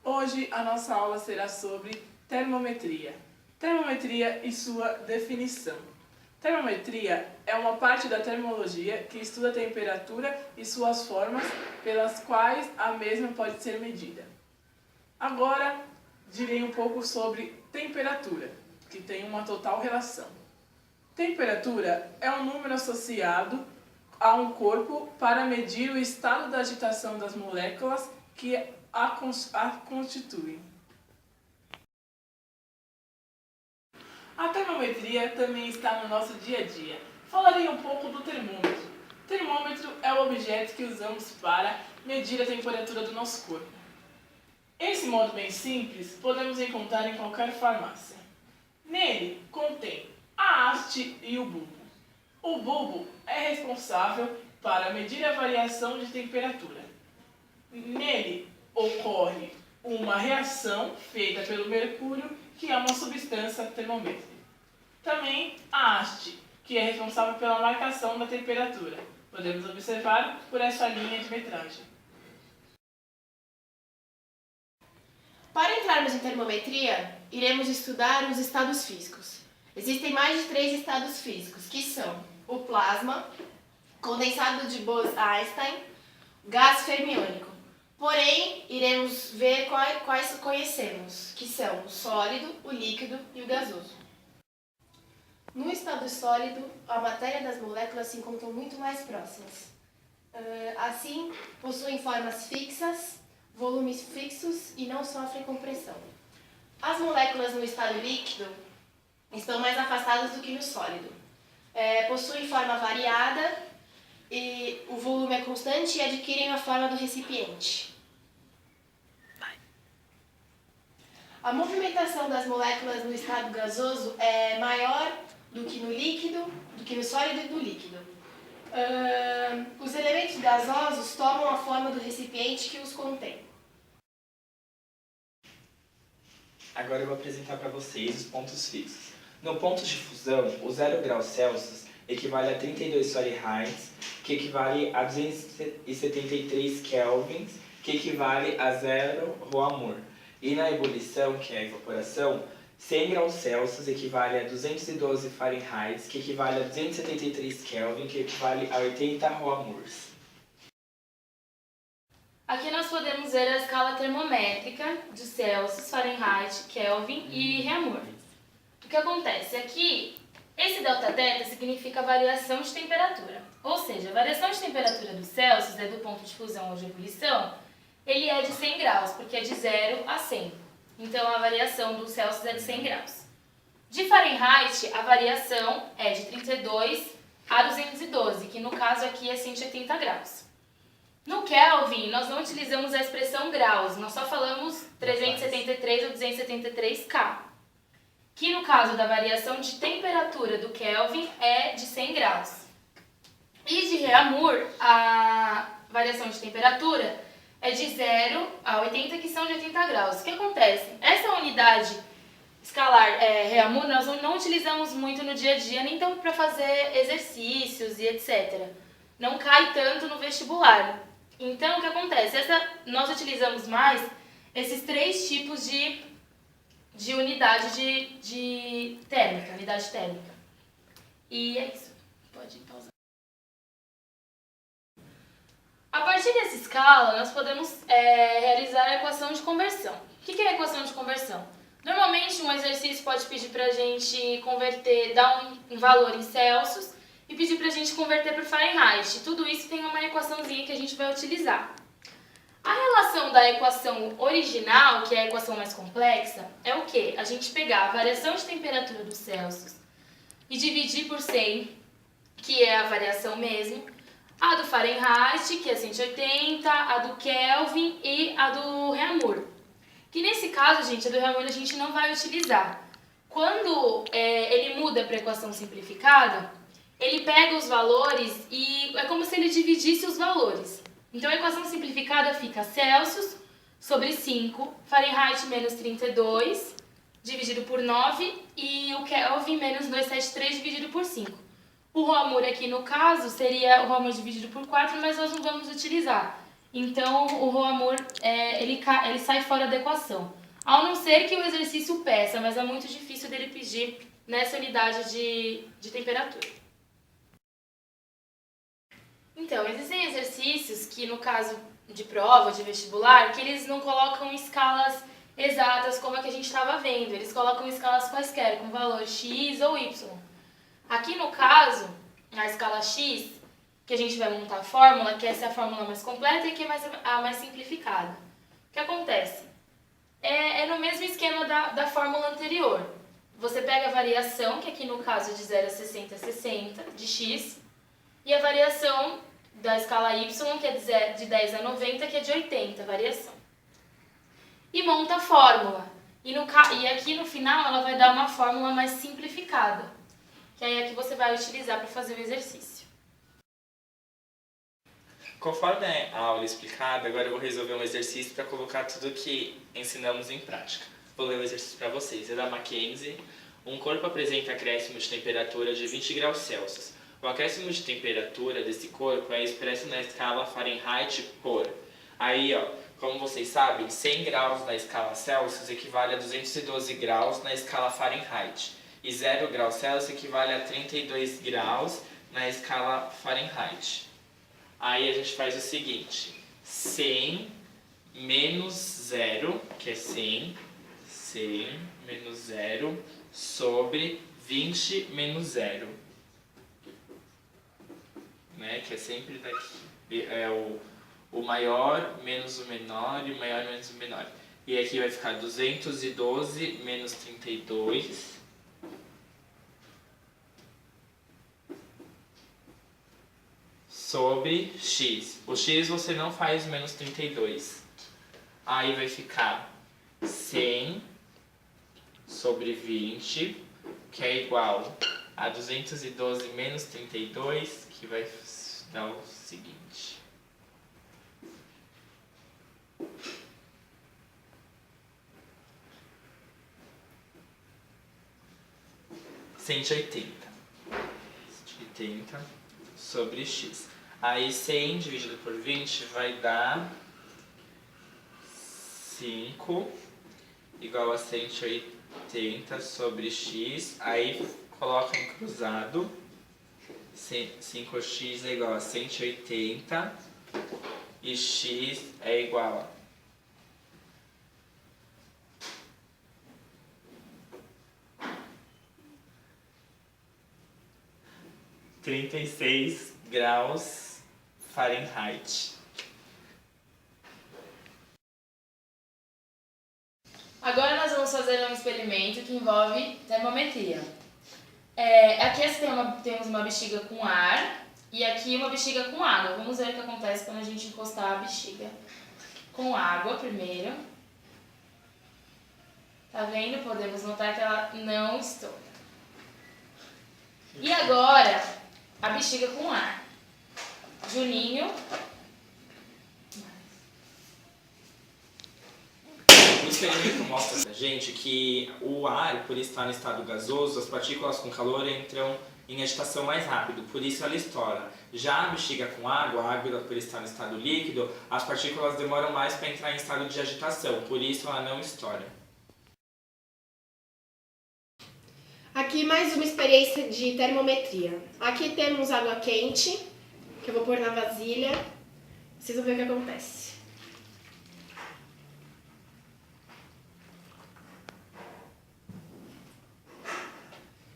Hoje a nossa aula será sobre termometria. Termometria e sua definição. Termometria é uma parte da termologia que estuda a temperatura e suas formas pelas quais a mesma pode ser medida. Agora direi um pouco sobre temperatura, que tem uma total relação. Temperatura é um número associado a um corpo para medir o estado da agitação das moléculas que a constituem. A termometria também está no nosso dia a dia. Falarei um pouco do termômetro. O termômetro é o objeto que usamos para medir a temperatura do nosso corpo. Esse modo bem simples podemos encontrar em qualquer farmácia. Nele contém a haste e o bulbo. O bulbo é responsável para medir a variação de temperatura. Nele ocorre uma reação feita pelo mercúrio, que é uma substância termométrica. Também a haste, que é responsável pela marcação da temperatura. Podemos observar por essa linha de metragem. Para entrarmos em termometria, iremos estudar os estados físicos. Existem mais de 3 estados físicos, que são o plasma, condensado de Bose-Einstein, gás fermiônico. Porém, iremos ver quais conhecemos, que são o sólido, o líquido e o gasoso. No estado sólido, a matéria das moléculas se encontram muito mais próximas. Assim, possuem formas fixas, volumes fixos e não sofrem compressão. As moléculas no estado líquido estão mais afastadas do que no sólido. Possuem forma variada e o volume é constante e adquirem a forma do recipiente. A movimentação das moléculas no estado gasoso é maior do que no líquido, do que no sólido e no líquido. Os elementos gasosos tomam a forma do recipiente que os contém. Agora eu vou apresentar para vocês os pontos fixos. No ponto de fusão, o 0 graus Celsius equivale a 32 Fahrenheit, que equivale a 273 kelvins, que equivale a 0 Roamour. E na ebulição, que é a evaporação, 100 graus Celsius equivale a 212 Fahrenheit, que equivale a 273 Kelvin, que equivale a 80 Roamours. Aqui nós podemos ver a escala termométrica de Celsius, Fahrenheit, Kelvin e Reaumur. O que acontece? Aqui, esse ΔT significa variação de temperatura. Ou seja, a variação de temperatura do Celsius, do ponto de fusão ou de ebulição, ele é de 100 graus, porque é de 0 a 100. Então, a variação do Celsius é de 100 graus. De Fahrenheit, a variação é de 32 a 212, que no caso aqui é 180 graus. No Kelvin, nós não utilizamos a expressão graus, nós só falamos 373 ou 273 K, que no caso da variação de temperatura do Kelvin é de 100 graus. E de Reaumur, a variação de temperatura é de 0 a 80, que são de 80 graus. O que acontece? Essa unidade escalar Reaumur nós não utilizamos muito no dia a dia, nem tanto para fazer exercícios e etc. Não cai tanto no vestibular. Então, o que acontece? Nós utilizamos mais esses 3 tipos de unidade de térmica, unidade térmica. E é isso. Pode pausar. A partir dessa escala, nós podemos realizar a equação de conversão. O que é a equação de conversão? Normalmente, um exercício pode pedir para a gente converter, dar um valor em Celsius e pedir para a gente converter para Fahrenheit. Tudo isso tem uma equaçãozinha que a gente vai utilizar. A relação da equação original, que é a equação mais complexa, é o quê? A gente pegar a variação de temperatura do Celsius e dividir por 100, que é a variação mesmo, a do Fahrenheit, que é 180, a do Kelvin e a do Reaumur. Que nesse caso, gente, a do Reaumur a gente não vai utilizar. Quando ele muda para a equação simplificada, ele pega os valores e é como se ele dividisse os valores. Então a equação simplificada fica Celsius sobre 5, Fahrenheit menos 32, dividido por 9, e o Kelvin menos 273 dividido por 5. O Roamour aqui no caso seria o Roamour dividido por 4, mas nós não vamos utilizar. Então, o Roamour, ele sai fora da equação. Ao não ser que o exercício peça, mas é muito difícil dele pedir nessa unidade de temperatura. Então, existem exercícios que, no caso de prova, de vestibular, que eles não colocam escalas exatas como a que a gente estava vendo. Eles colocam escalas quaisquer, com valor x ou y. Aqui, no caso, na escala x, que a gente vai montar a fórmula, que essa é a fórmula mais completa e que é a mais simplificada. O que acontece? É no mesmo esquema da fórmula anterior. Você pega a variação, que aqui no caso é de 0 a 60 é 60, de x, e a variação da escala y, que é de 10 a 90, que é de 80, variação. E monta a fórmula. E aqui no final ela vai dar uma fórmula mais simplificada, que aí é que você vai utilizar para fazer o exercício. Conforme a aula explicada, agora eu vou resolver um exercício para colocar tudo que ensinamos em prática. Vou ler o exercício para vocês. É da Mackenzie. Um corpo apresenta acréscimo de temperatura de 20 graus Celsius. O acréscimo de temperatura desse corpo é expresso na escala Fahrenheit por. Aí, como vocês sabem, 100 graus na escala Celsius equivale a 212 graus na escala Fahrenheit. E 0 graus Celsius equivale a 32 graus na escala Fahrenheit. Aí a gente faz o seguinte, 100 menos 0, que é 100 menos 0, sobre 20 menos 0. Né? Que é sempre daqui. É o maior menos o menor e o maior menos o menor. E aqui vai ficar 212 menos 32. Sobre x. O x você não faz menos 32. Aí vai ficar 100 sobre 20, que é igual a 212 menos 32, que vai dar o seguinte. Cento e 80 sobre x. Aí 100 dividido por 20 vai dar 5 igual a 180 sobre x. Aí coloca em cruzado. 5x é igual a 180 e x é igual a 36 graus Fahrenheit. Agora nós vamos fazer um experimento que envolve termometria. Aqui temos uma bexiga com ar e aqui uma bexiga com água. Vamos ver o que acontece quando a gente encostar a bexiga com água primeiro. Tá vendo? Podemos notar que ela não estoura. E agora, a bexiga com ar. Juninho. O experimento mostra pra gente que o ar, por estar no estado gasoso, as partículas com calor entram em agitação mais rápido, por isso ela estoura. Já a bexiga com água, a água por estar no estado líquido, as partículas demoram mais para entrar em estado de agitação, por isso ela não estoura. Aqui mais uma experiência de termometria. Aqui temos água quente, que eu vou pôr na vasilha. Vocês vão ver o que acontece.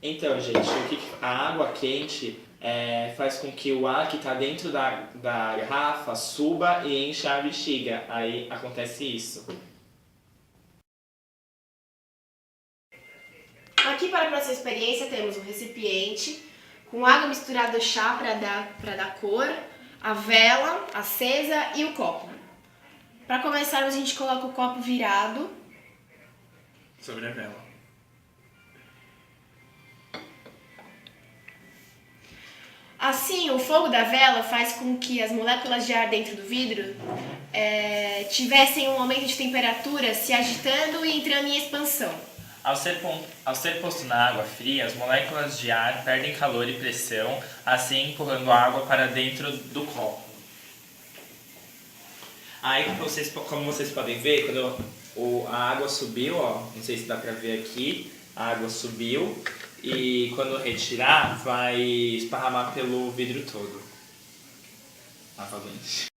Então, gente, a água quente faz com que o ar que está dentro da garrafa suba e encha a bexiga. Aí acontece isso. Aqui para a próxima experiência temos um recipiente com água misturada ao chá para dar cor, a vela acesa e o copo. Para começarmos a gente coloca o copo virado Sobre a vela. Assim, o fogo da vela faz com que as moléculas de ar dentro do vidro tivessem um aumento de temperatura, se agitando e entrando em expansão. Ao ser posto na água fria, as moléculas de ar perdem calor e pressão, assim empurrando a água para dentro do copo. Aí, como vocês podem ver, quando a água subiu, ó, não sei se dá pra ver aqui, a água subiu e quando retirar vai esparramar pelo vidro todo. Novamente.